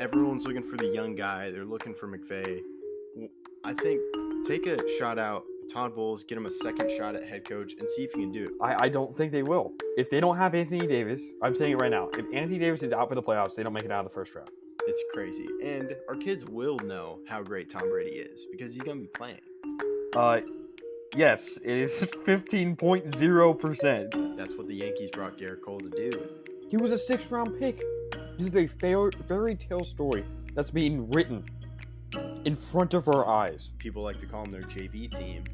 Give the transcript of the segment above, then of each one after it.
everyone's looking for the young guy. They're looking for McVay. I think take a shot out Todd Bowles, get him a second shot at head coach, and see if he can do it. I don't think they will. If they don't have Anthony Davis, I'm saying it right now. If Anthony Davis is out for the playoffs, they don't make it out of the first round. It's crazy. And our kids will know how great Tom Brady is because he's going to be playing. Yes, it is 15.0%. That's what the Yankees brought Garrett Cole to do. He was a 6th-round pick. This is a fairy tale story that's being written in front of our eyes. People like to call them their JV team,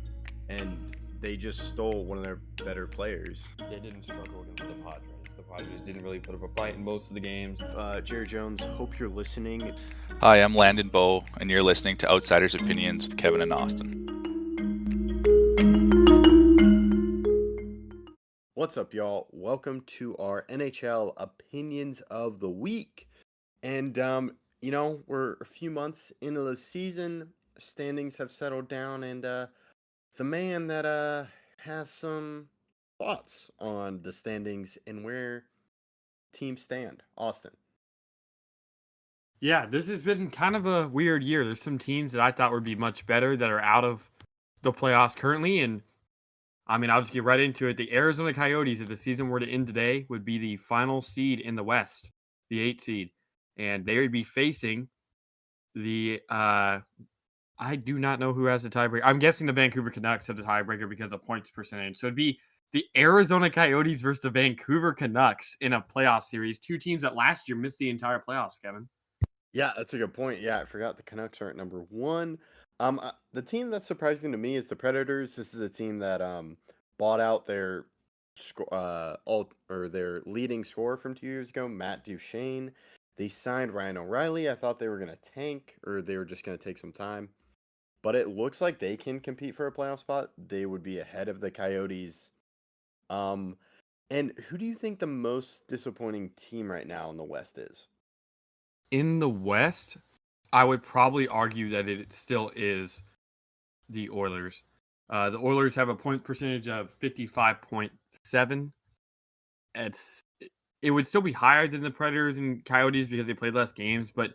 and they just stole one of their better players. They didn't struggle against the Padres. The Padres didn't really put up a fight in most of the games. Jerry Jones, hope you're listening. Hi, I'm Landon Bowe, and you're listening to Outsiders Opinions with Kevin and Austin. What's up, y'all? Welcome to our NHL Opinions of the Week. And, we're a few months into the season. Standings have settled down, and the man that has some thoughts on the standings and where teams stand, Austin. Yeah, this has been kind of a weird year. There's some teams that I thought would be much better that are out of the playoffs currently, and I'll just get right into it. The Arizona Coyotes, if the season were to end today, would be the final seed in the West, the 8th seed. And they would be facing the, I do not know who has the tiebreaker. I'm guessing the Vancouver Canucks have the tiebreaker because of points percentage. So it'd be the Arizona Coyotes versus the Vancouver Canucks in a playoff series. Two teams that last year missed the entire playoffs, Kevin. Yeah, that's a good point. Yeah, I forgot the Canucks are at number one. The team that's surprising to me is the Predators. This is a team that bought out their their leading scorer from 2 years ago, Matt Duchene. They signed Ryan O'Reilly. I thought they were going to tank, or they were just going to take some time. But it looks like they can compete for a playoff spot. They would be ahead of the Coyotes. And who do you think the most disappointing team right now in the West is? In the West, I would probably argue that it still is the Oilers. The Oilers have a point percentage of 55.7. It would still be higher than the Predators and Coyotes because they played less games, but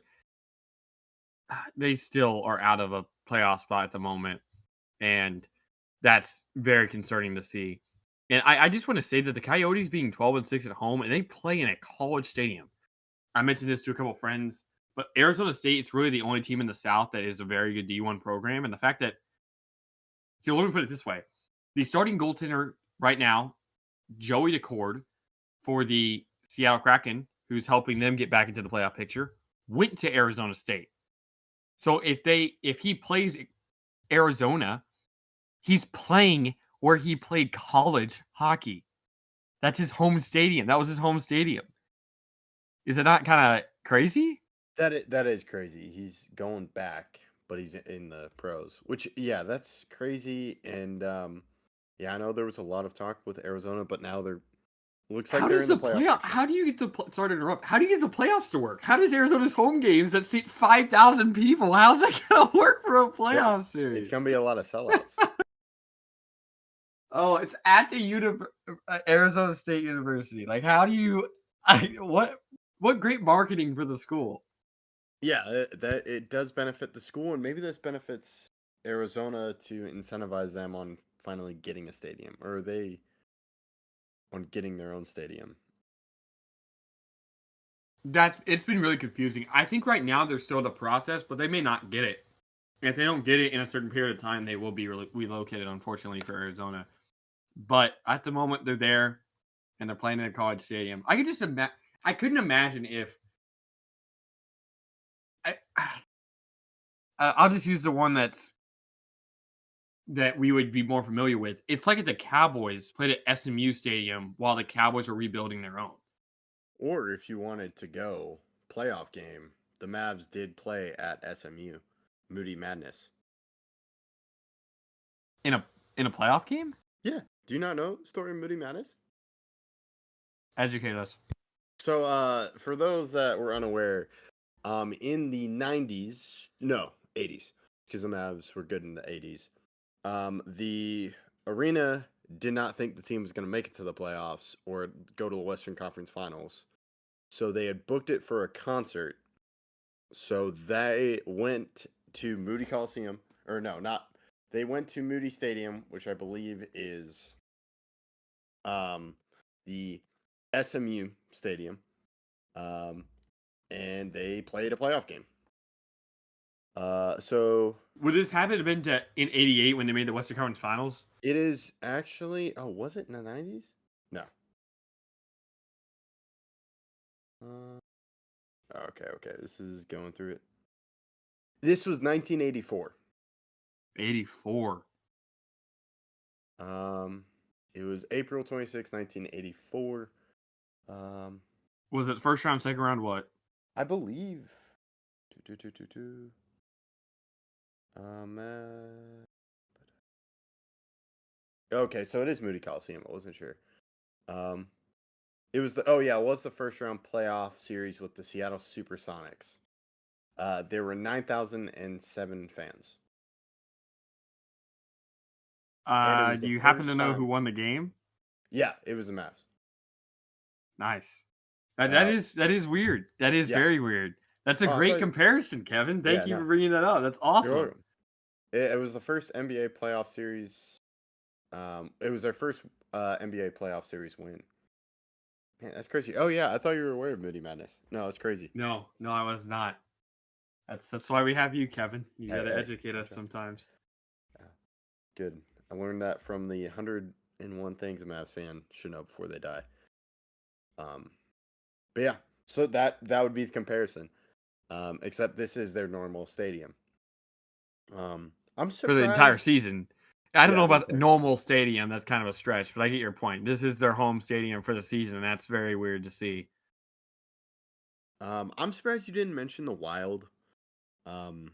they still are out of a playoff spot at the moment, and that's very concerning to see. And I just want to say that the Coyotes being 12-6 at home, and they play in a college stadium. I mentioned this to a couple of friends, but Arizona State is really the only team in the South that is a very good D1 program. And the fact that, let me put it this way. The starting goaltender right now, Joey Daccord, for the Seattle Kraken, who's helping them get back into the playoff picture, went to Arizona State. So if he plays Arizona, he's playing where he played college hockey. That's his home stadium. That was his home stadium. Is it not kind of crazy? That is crazy. He's going back, but he's in the pros, which, yeah, that's crazy. And, I know there was a lot of talk with Arizona, but now looks like they're in the playoffs. How do you get sorry to interrupt. How do you get the playoffs to work? How does Arizona's home games that seat 5,000 people, how's that going to work for a playoff series? It's going to be a lot of sellouts. Oh, it's at the Arizona State University. Like, how do you, what great marketing for the school. Yeah, that it does benefit the school, and maybe this benefits Arizona to incentivize them on finally getting a stadium, or are they on getting their own stadium? It's been really confusing. I think right now they're still in the process, but they may not get it. And if they don't get it in a certain period of time, they will be relocated, unfortunately, for Arizona. But at the moment, they're there, and they're playing in a college stadium. I couldn't imagine if I'll just use the one that we would be more familiar with. It's like if the Cowboys played at SMU Stadium while the Cowboys were rebuilding their own. Or if you wanted to go playoff game, the Mavs did play at SMU, Moody Madness. In a playoff game? Yeah. Do you not know the story of Moody Madness? Educate us. So, for those that were unaware, in the 80s, because the Mavs were good in the 80s, the arena did not think the team was going to make it to the playoffs or go to the Western Conference Finals. So they had booked it for a concert, So they went to Moody Coliseum, or no, not. They went to Moody Stadium, which I believe is um, the SMU Stadium, um, and they played a playoff game. So Would this happen have been in '88 when they made the Western Conference Finals? it is actually. Oh, was it in the 90s? No. Okay. This is going through it. This was 1984. '84. It was April 26, 1984. Was it first round, second round? What? I believe. Um, uh, okay, so it is Moody Coliseum. I wasn't sure. Um, it was it was the first round playoff series with the Seattle Supersonics. There were 9,007 fans, and it was Do the you happen to first know who time. won the game? Yeah, it was the Mavs. Nice. Uh, That is weird. That is yeah. very weird. That's a Oh, I great thought. comparison, Kevin. Yeah, Thank you no, for bringing that up. That's you're awesome. welcome. It was the first NBA playoff series. It was their first NBA playoff series win. Man, that's crazy. Oh yeah, I thought you were aware of Moody Madness. No, it's crazy. No, I was not. That's why we have you, Kevin. You got to Hey, educate us okay. sometimes. Yeah, good. I learned that from the 101 things a Mavs fan should know before they die. But yeah, so that would be the comparison. Except this is their normal stadium. I'm For the entire surprised. season. I don't know Yeah, the about entire season. normal stadium. That's kind of a stretch, but I get your point. This is their home stadium for the season, and that's very weird to see. I'm surprised you didn't mention the Wild. Um,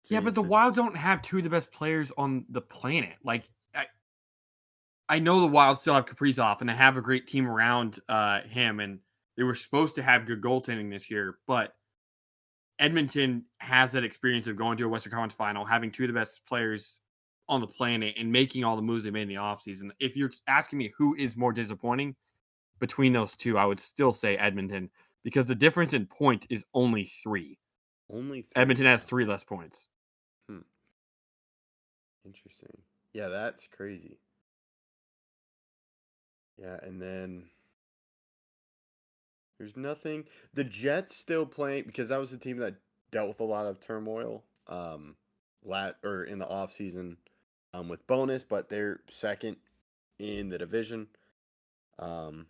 Yeah, but the it's a Wild don't have two of the best players on the planet. Like, I know the Wild still have Kaprizov, and they have a great team around him, and they were supposed to have good goaltending this year, but Edmonton has that experience of going to a Western Conference final, having two of the best players on the planet, and making all the moves they made in the offseason. If you're asking me who is more disappointing between those two, I would still say Edmonton, because the difference in points is only 3. only 3. Edmonton has Wow. 3 less points. Interesting. Yeah, that's crazy. Yeah, and then there's nothing. The Jets still playing because that was the team that dealt with a lot of turmoil. In the off season, with bonus, but they're second in the division. Um,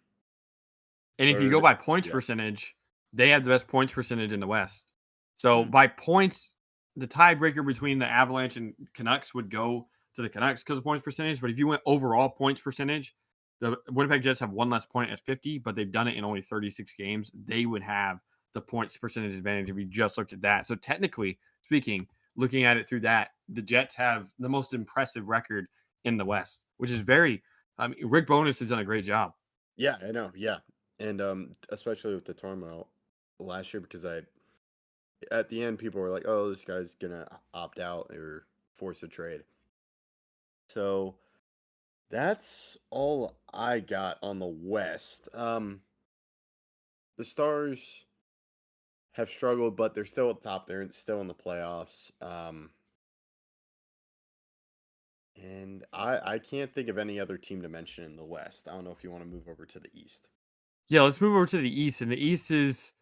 And if you go third, by points yeah. percentage, they have the best points percentage in the West. So Hmm. by points, the tiebreaker between the Avalanche and Canucks would go to the Canucks because of points percentage. But if you went overall points percentage, the Winnipeg Jets have one less point at 50, but they've done it in only 36 games. They would have the points percentage advantage if you just looked at that. So technically speaking, looking at it through that, the Jets have the most impressive record in the West, which is very. Rick Bowness has done a great job. Yeah, I know. Yeah, and especially with the turmoil last year, because at the end people were like, "Oh, this guy's gonna opt out or force a trade." So that's all I got on the West. The Stars have struggled, but they're still at the top. They're still in the playoffs. And I can't think of any other team to mention in the West. I don't know if you want to move over to the East. Yeah, let's move over to the East. And the East is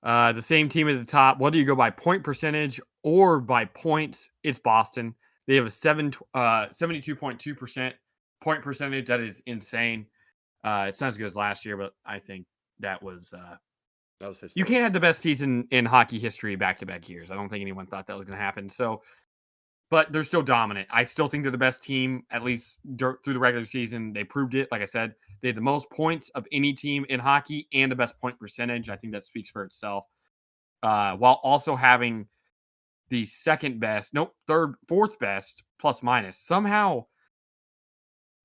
the same team at the top. Whether you go by point percentage or by points, it's Boston. They have a 72.2% point percentage. That is insane. It's not as good as last year, but I think that was. That was You can't historic. have the best season in hockey history back to back years. I don't think anyone thought that was going to happen. So, but they're still dominant. I still think they're the best team, at least through the regular season. They proved it. Like I said, they had the most points of any team in hockey and the best point percentage. I think that speaks for itself. While also having the fourth best plus minus. Somehow,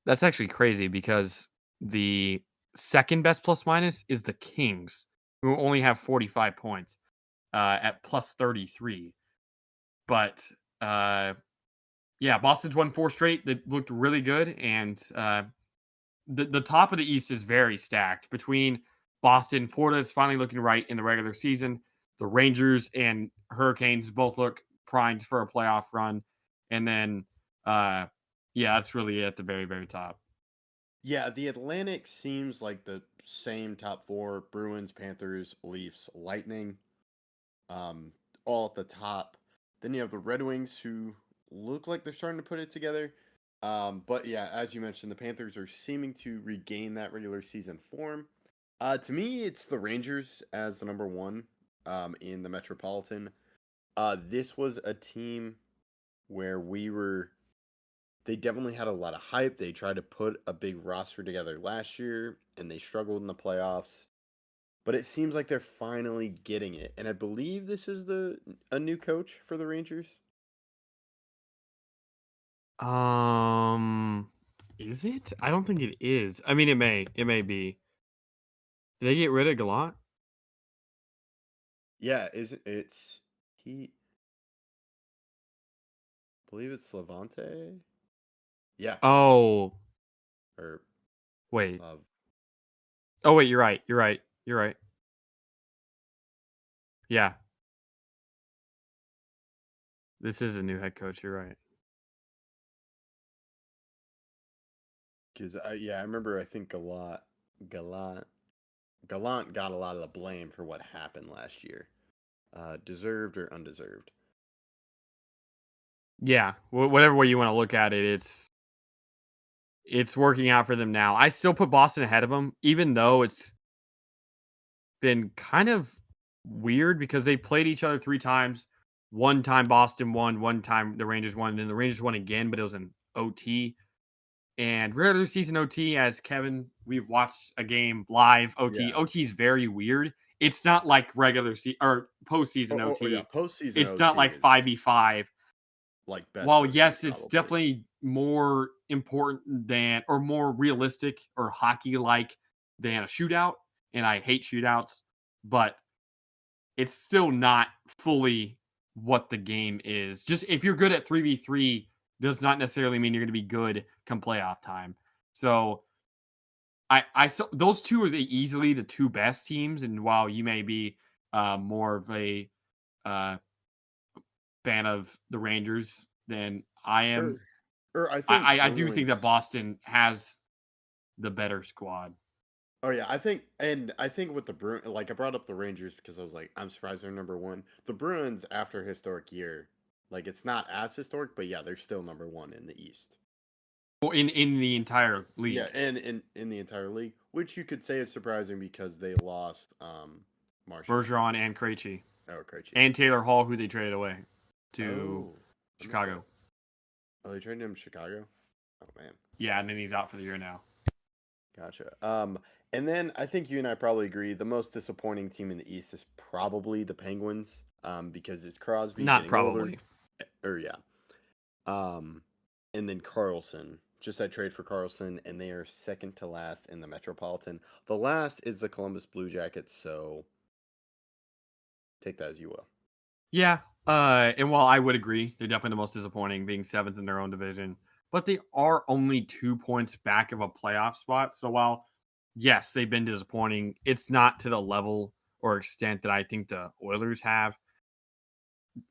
that's actually crazy because the second best plus minus is the Kings, who only have 45 points at plus 33. But yeah, Boston's won 4 straight. They looked really good, and the top of the East is very stacked between Boston. Florida is finally looking right in the regular season. the Rangers and Hurricanes both look primed for a playoff run. And then, that's really it at the very, very top. Yeah, the Atlantic seems like the same top four: Bruins, Panthers, Leafs, Lightning, all at the top. Then you have the Red Wings, who look like they're starting to put it together. But yeah, as you mentioned, the Panthers are seeming to regain that regular season form. To me, it's the Rangers as the number one in the Metropolitan. This was a team where they definitely had a lot of hype. They tried to put a big roster together last year, and they struggled in the playoffs. But it seems like they're finally getting it. And I believe this is a new coach for the Rangers. Is it? I don't think it is. I mean, it may be. Did they get rid of Gallant? Yeah, it's he believe it's Levante? Yeah. Oh, Or wait. Lav Oh, wait. You're right. You're right. You're right. Yeah, this is a new head coach. You're right. because I remember I think Gallant Gallant got a lot of the blame for what happened last year. Deserved or undeserved. Yeah, whatever way you want to look at it, it's working out for them now. I still put Boston ahead of them, even though it's been kind of weird because they played each other 3 times. One time Boston won, one time the Rangers won, and then the Rangers won again, but it was an OT. And regular season OT, as Kevin, we've watched a game live OT. Yeah. OT is very weird. It's not like regular season or postseason Yeah, OT. postseason It's not OT like is 5v5. like best While OT yes, it's probably. definitely more important than or more realistic or hockey like than a shootout, and I hate shootouts, but it's still not fully what the game is. Just if you're good at 3v3 does not necessarily mean you're going to be good come playoff time. So I saw those two are easily the two best teams, and while you may be more of a uh, fan of the Rangers than I am, Or I think I do think that Bruins. Boston has the better squad. Oh yeah, I think with the Bruins, like I brought up the Rangers because I was like, I'm surprised they're number one. The Bruins, after a historic year, like it's not as historic, but yeah, they're still number one in the East. Well, in the entire Yeah, league. and in the entire league, which you could say is surprising because they lost Marchand. Bergeron and Krejci. Oh, Krejci. And Taylor Hall, who they traded away to Oh, I missed Chicago. that. Oh, they traded him to Chicago. Oh man, Yeah, and then he's out for the year now. gotcha. And then I think you and I probably agree the most disappointing team in the East is probably the Penguins. Because it's Crosby Not getting older. probably. Or yeah. And then Carlson. Just that trade for Carlson, and they are second to last in the Metropolitan. The last is the Columbus Blue Jackets, so take that as you will. Yeah. And while I would agree, they're definitely the most disappointing, being 7th in their own division, but they are only 2 points back of a playoff spot. So while, yes, they've been disappointing, it's not to the level or extent that I think the Oilers have.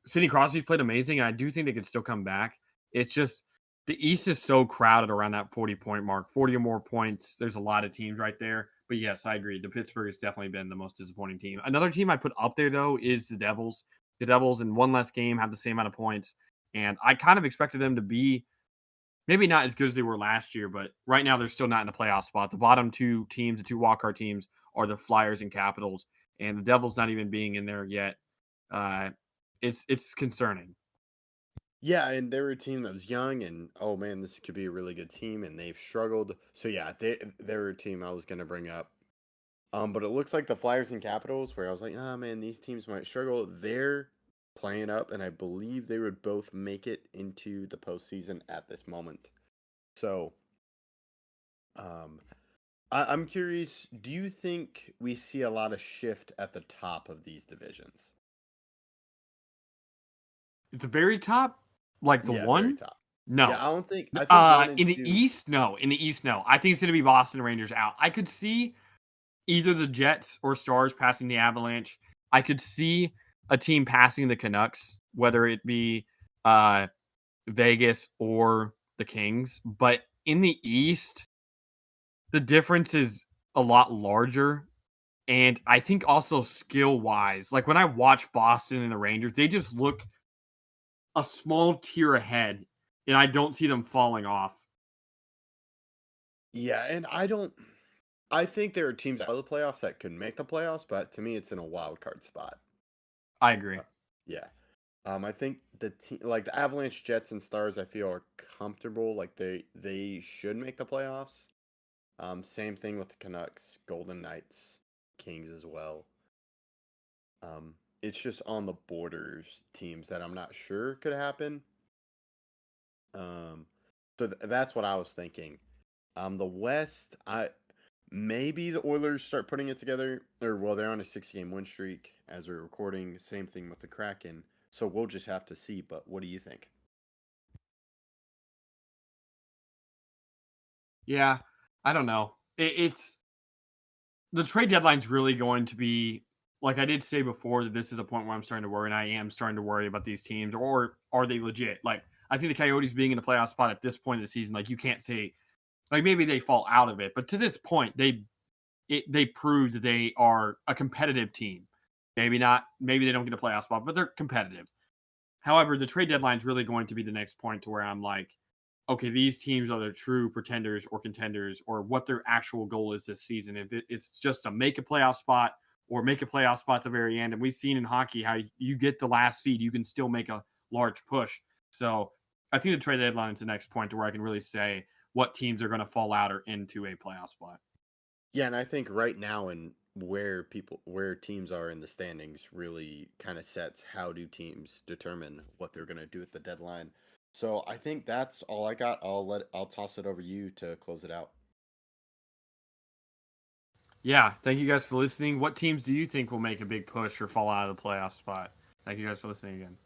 Sidney Crosby's played amazing, and I do think they could still come back. It's just the East is so crowded around that 40-point mark, 40 or more points. There's a lot of teams right there. But yes, I agree. The Pittsburgh has definitely been the most disappointing team. Another team I put up there, though, is the Devils. The Devils in one less game have the same amount of points. And I kind of expected them to be maybe not as good as they were last year, but right now they're still not in the playoff spot. The bottom 2 teams, the 2 wildcard teams, are the Flyers and Capitals. And the Devils not even being in there yet. It's concerning. Yeah, and they're a team that was young, and oh man, this could be a really good team, and they've struggled. So yeah, they're a team I was gonna bring up. But it looks like the Flyers and Capitals, where I was like, oh man, these teams might struggle. They're playing up, and I believe they would both make it into the postseason at this moment. So, um, I'm curious. Do you think we see a lot of shift at the top of these divisions? At the very top, like the Yeah, very one? top. Yeah, No. I think one and In the two. East, no. In the East, no. I think it's going to be Boston Rangers out. I could see either the Jets or Stars passing the Avalanche, I could see a team passing the Canucks, whether it be Vegas or the Kings. But in the East, the difference is a lot larger. And I think also skill wise, like when I watch Boston and the Rangers, they just look a small tier ahead, and I don't see them falling off. Yeah, and I think there are teams out of the playoffs that could make the playoffs, but to me, it's in a wild card spot. I agree. Yeah. I think like the Avalanche, Jets, and Stars, I feel are comfortable. Like they should make the playoffs. Same thing with the Canucks, Golden Knights, Kings as well. It's just on the borders teams that I'm not sure could happen. Um, so that's what I was thinking. The West, maybe the Oilers start putting it together, or well, they're on a 6-game win streak as we're recording. Same thing with the Kraken. So we'll just have to see. But what do you think? Yeah, I don't know. It's the trade deadline's really going to be like I did say before that this is a point where I'm starting to worry, and I am starting to worry about these teams, or are they legit? Like I think the Coyotes being in the playoff spot at this point of the season, like you can't say like maybe they fall out of it, but to this point they proved that they are a competitive team. Maybe not, maybe they don't get a playoff spot, but they're competitive. However, the trade deadline is really going to be the next point to where I'm like, okay, these teams are the true pretenders or contenders, or what their actual goal is this season. If it's just to make a playoff spot or make a playoff spot at the very end, and we've seen in hockey how you get the last seed, you can still make a large push. So I think the trade deadline is the next point to where I can really say what teams are going to fall out or into a playoff spot. Yeah, and I think right now and where teams are in the standings really kind of sets how do teams determine what they're going to do at the deadline. So I think that's all I got. I'll toss it over to you to close it out. Yeah, thank you guys for listening. What teams do you think will make a big push or fall out of the playoff spot? Thank you guys for listening again.